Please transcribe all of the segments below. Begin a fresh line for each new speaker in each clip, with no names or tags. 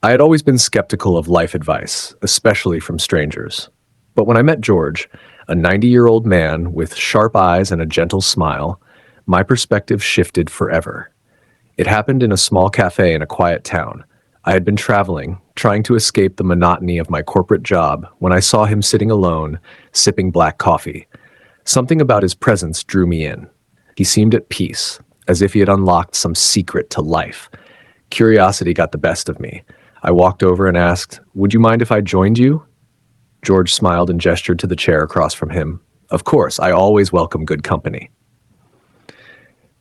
I had always been skeptical of life advice, especially from strangers. But when I met George, a 90-year-old man with sharp eyes and a gentle smile, my perspective shifted forever. It happened in a small cafe in a quiet town. I had been traveling, trying to escape the monotony of my corporate job, when I saw him sitting alone, sipping black coffee. Something about his presence drew me in. He seemed at peace, as if he had unlocked some secret to life. Curiosity got the best of me. I walked over and asked, "Would you mind if I joined you?" George smiled and gestured to the chair across from him. "Of course, I always welcome good company."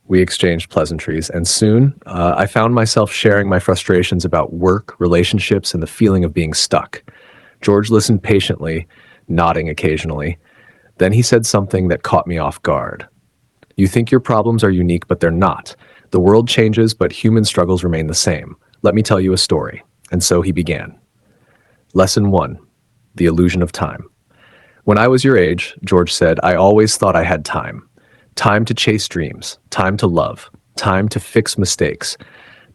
We exchanged pleasantries, and soon I found myself sharing my frustrations about work, relationships, and the feeling of being stuck. George listened patiently, nodding occasionally. Then he said something that caught me off guard. "You think your problems are unique, but they're not. The world changes, but human struggles remain the same. Let me tell you a story." And so he began. Lesson 1. The illusion of time. "When I was your age," George said, "I always thought I had time. Time to chase dreams, time to love, time to fix mistakes.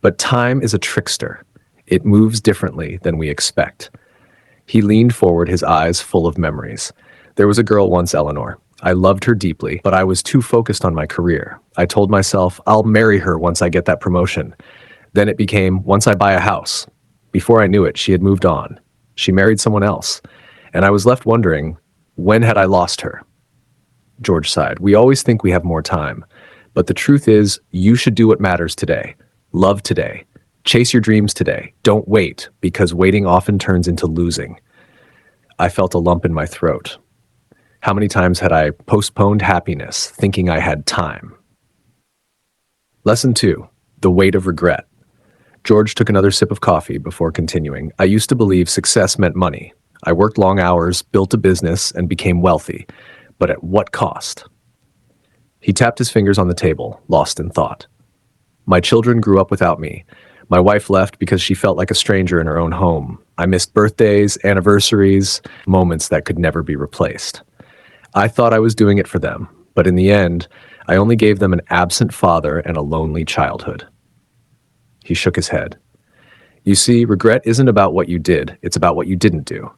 But time is a trickster. It moves differently than we expect." He leaned forward, his eyes full of memories. "There was a girl once, Eleanor. I loved her deeply, but I was too focused on my career. I told myself, I'll marry her once I get that promotion. Then it became, once I buy a house. Before I knew it, she had moved on. She married someone else. And I was left wondering, when had I lost her?" George sighed. "We always think we have more time. But the truth is, you should do what matters today. Love today. Chase your dreams today. Don't wait, because waiting often turns into losing." I felt a lump in my throat. How many times had I postponed happiness, thinking I had time? Lesson 2. The weight of regret. George took another sip of coffee before continuing. "I used to believe success meant money. I worked long hours, built a business, and became wealthy. But at what cost?" He tapped his fingers on the table, lost in thought. "My children grew up without me. My wife left because she felt like a stranger in her own home. I missed birthdays, anniversaries, moments that could never be replaced. I thought I was doing it for them, but in the end, I only gave them an absent father and a lonely childhood." He shook his head. "You see, regret isn't about what you did, it's about what you didn't do.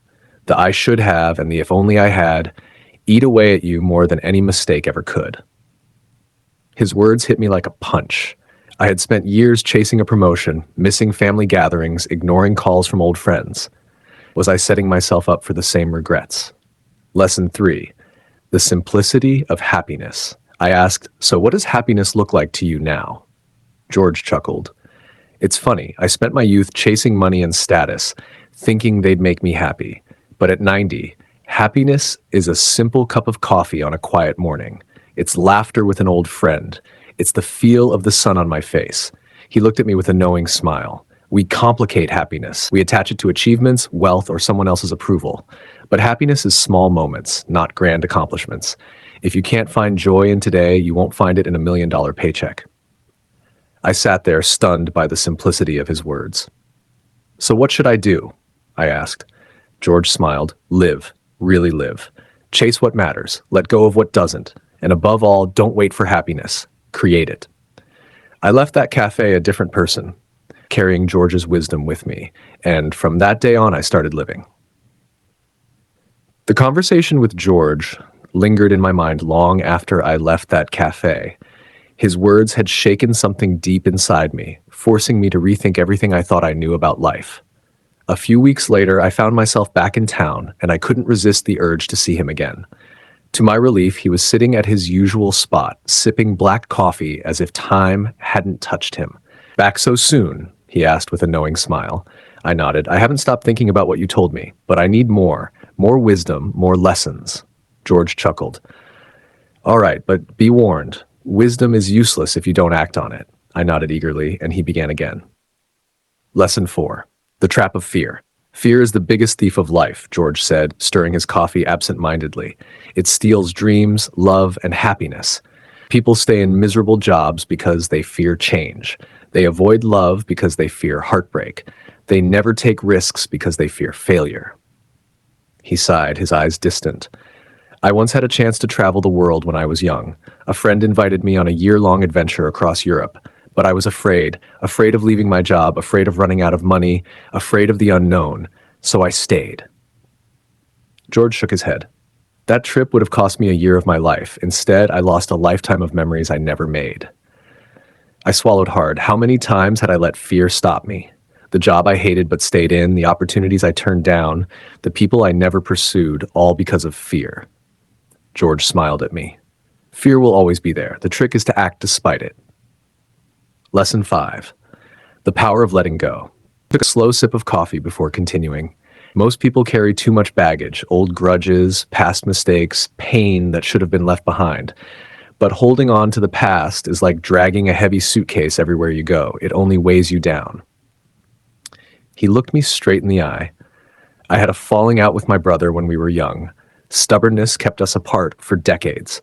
The I should have and the if only I had eat away at you more than any mistake ever could." His words hit me like a punch. I had spent years chasing a promotion, missing family gatherings, ignoring calls from old friends. Was I setting myself up for the same regrets? Lesson 3. The simplicity of happiness. I asked, "So what does happiness look like to you now?" George chuckled. "It's funny, I spent my youth chasing money and status, thinking they'd make me happy. But at 90, happiness is a simple cup of coffee on a quiet morning. It's laughter with an old friend. It's the feel of the sun on my face." He looked at me with a knowing smile. "We complicate happiness. We attach it to achievements, wealth, or someone else's approval. But happiness is small moments, not grand accomplishments. If you can't find joy in today, you won't find it in $1 million paycheck." I sat there, stunned by the simplicity of his words. "So what should I do?" I asked. George smiled. "Live. Really live. Chase what matters. Let go of what doesn't. And above all, don't wait for happiness. Create it." I left that cafe a different person, carrying George's wisdom with me. And from that day on, I started living. The conversation with George lingered in my mind long after I left that cafe. His words had shaken something deep inside me, forcing me to rethink everything I thought I knew about life. A few weeks later, I found myself back in town, and I couldn't resist the urge to see him again. To my relief, he was sitting at his usual spot, sipping black coffee as if time hadn't touched him. "Back so soon?" he asked with a knowing smile. I nodded. "I haven't stopped thinking about what you told me, but I need more wisdom, more lessons." George chuckled. "All right, but be warned. Wisdom is useless if you don't act on it." I nodded eagerly, and he began again. Lesson 4. The trap of fear. "Fear is the biggest thief of life," George said, stirring his coffee absent-mindedly. "It steals dreams, love, and happiness. People stay in miserable jobs because they fear change. They avoid love because they fear heartbreak. They never take risks because they fear failure." He sighed, his eyes distant. "I once had a chance to travel the world when I was young. A friend invited me on a year-long adventure across Europe. But I was afraid of leaving my job, afraid of running out of money, afraid of the unknown. So I stayed. George shook his head. That trip would have cost me a year of my life. Instead, I lost a lifetime of memories I never made. I swallowed hard. How many times had I let fear stop me? The job I hated but stayed in, the opportunities I turned down, the people I never pursued, all because of fear. George smiled at me. Fear will always be there. The trick is to act despite it. Lesson 5. The power of letting go. I took a slow sip of coffee before continuing. Most people carry too much baggage, old grudges, past mistakes, pain that should have been left behind. But holding on to the past is like dragging a heavy suitcase everywhere you go. It only weighs you down. He looked me straight in the eye. I had a falling out with my brother when we were young. Stubbornness kept us apart for decades.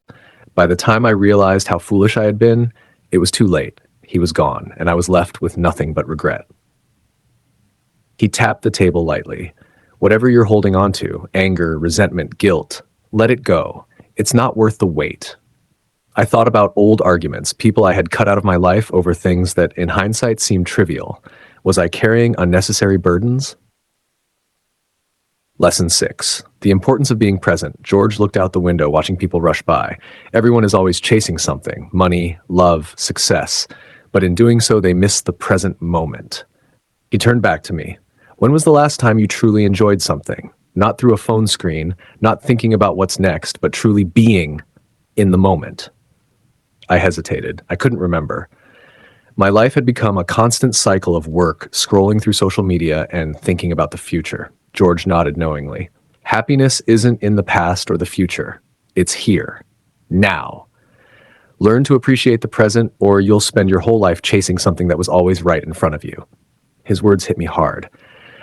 By the time I realized how foolish I had been, it was too late. He was gone, and I was left with nothing but regret. He tapped the table lightly. Whatever you're holding on to, anger, resentment, guilt, let it go. It's not worth the weight. I thought about old arguments, people I had cut out of my life over things that in hindsight seemed trivial. Was I carrying unnecessary burdens? Lesson 6. The importance of being present. George looked out the window, watching people rush by. Everyone is always chasing something, money, love, success. But in doing so, they miss the present moment. He turned back to me. When was the last time you truly enjoyed something? Not through a phone screen, not thinking about what's next, but truly being in the moment. I hesitated. I couldn't remember. My life had become a constant cycle of work, scrolling through social media and thinking about the future. George nodded knowingly. Happiness isn't in the past or the future. It's here. Now. Learn to appreciate the present, or you'll spend your whole life chasing something that was always right in front of you. His words hit me hard.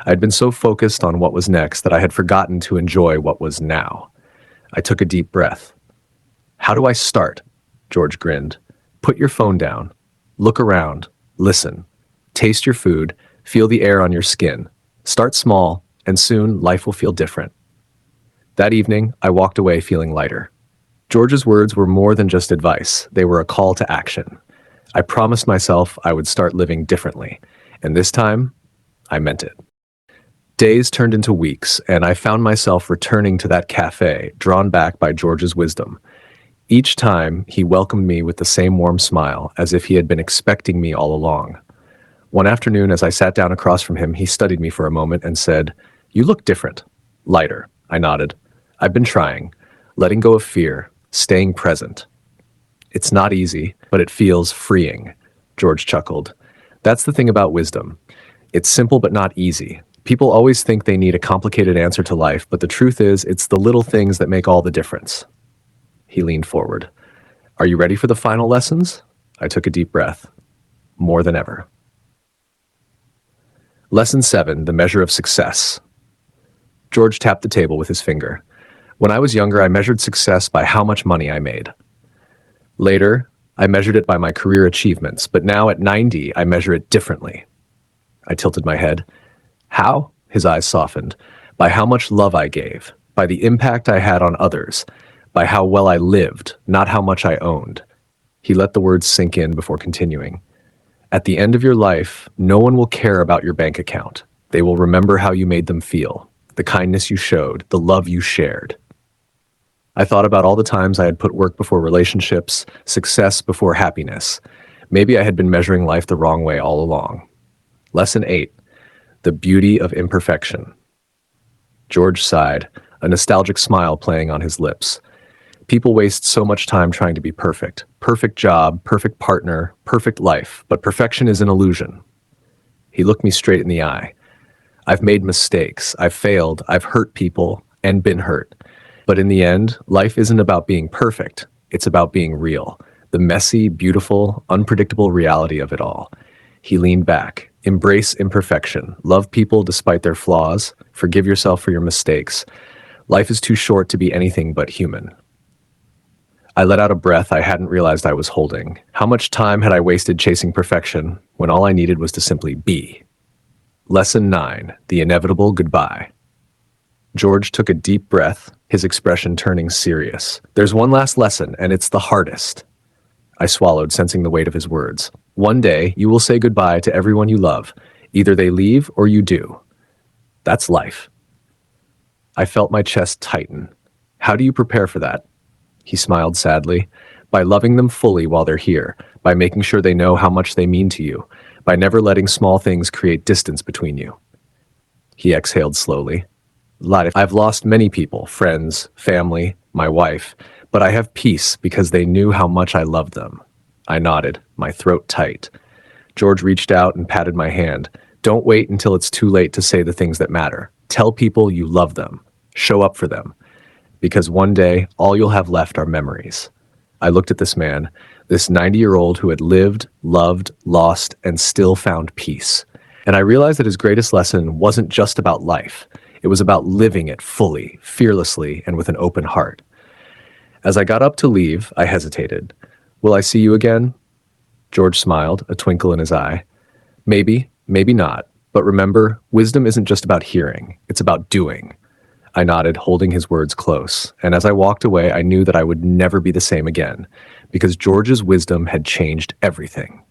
I'd been so focused on what was next that I had forgotten to enjoy what was now. I took a deep breath. How do I start? George grinned. Put your phone down. Look around, listen, taste your food, feel the air on your skin. Start small, and soon life will feel different. That evening, I walked away feeling lighter. George's words were more than just advice. They were a call to action. I promised myself I would start living differently, and this time, I meant it. Days turned into weeks, and I found myself returning to that cafe, drawn back by George's wisdom. Each time, he welcomed me with the same warm smile, as if he had been expecting me all along. One afternoon, as I sat down across from him, he studied me for a moment and said, "You look different." Lighter. I nodded. I've been trying. Letting go of fear. Staying present. It's not easy, but it feels freeing. George chuckled. That's the thing about wisdom. It's simple but not easy. People always think they need a complicated answer to life, but the truth is, it's the little things that make all the difference. He leaned forward. Are you ready for the final lessons? I took a deep breath. More than ever. Lesson 7, the measure of success. George tapped the table with his finger. When I was younger, I measured success by how much money I made. Later, I measured it by my career achievements, but now at 90, I measure it differently. I tilted my head. How? His eyes softened. By how much love I gave, by the impact I had on others, by how well I lived, not how much I owned. He let the words sink in before continuing. At the end of your life, no one will care about your bank account. They will remember how you made them feel, the kindness you showed, the love you shared. I thought about all the times I had put work before relationships, success before happiness. Maybe I had been measuring life the wrong way all along. Lesson 8, the beauty of imperfection. George sighed, a nostalgic smile playing on his lips. People waste so much time trying to be perfect. Perfect job, perfect partner, perfect life, but perfection is an illusion. He looked me straight in the eye. I've made mistakes, I've failed, I've hurt people, and been hurt. But in the end, life isn't about being perfect. It's about being real. The messy, beautiful, unpredictable reality of it all. He leaned back. Embrace imperfection. Love people despite their flaws. Forgive yourself for your mistakes. Life is too short to be anything but human. I let out a breath I hadn't realized I was holding. How much time had I wasted chasing perfection when all I needed was to simply be? Lesson 9, the inevitable goodbye. George took a deep breath, his expression turning serious. There's one last lesson, and it's the hardest. I swallowed, sensing the weight of his words. One day, you will say goodbye to everyone you love. Either they leave or you do. That's life. I felt my chest tighten. How do you prepare for that? He smiled sadly. By loving them fully while they're here, by making sure they know how much they mean to you, by never letting small things create distance between you. He exhaled slowly. I've lost many people, friends, family, my wife, but I have peace because they knew how much I loved them. I nodded, my throat tight. George reached out and patted my hand. Don't wait until it's too late to say the things that matter. Tell people you love them. Show up for them. Because one day, all you'll have left are memories. I looked at this man, this 90-year-old who had lived, loved, lost, and still found peace. And I realized that his greatest lesson wasn't just about life. It was about living it fully, fearlessly, and with an open heart. As I got up to leave, I hesitated. Will I see you again? George smiled, a twinkle in his eye. Maybe, maybe not. But remember, wisdom isn't just about hearing. It's about doing. I nodded, holding his words close. And as I walked away, I knew that I would never be the same again, because George's wisdom had changed everything.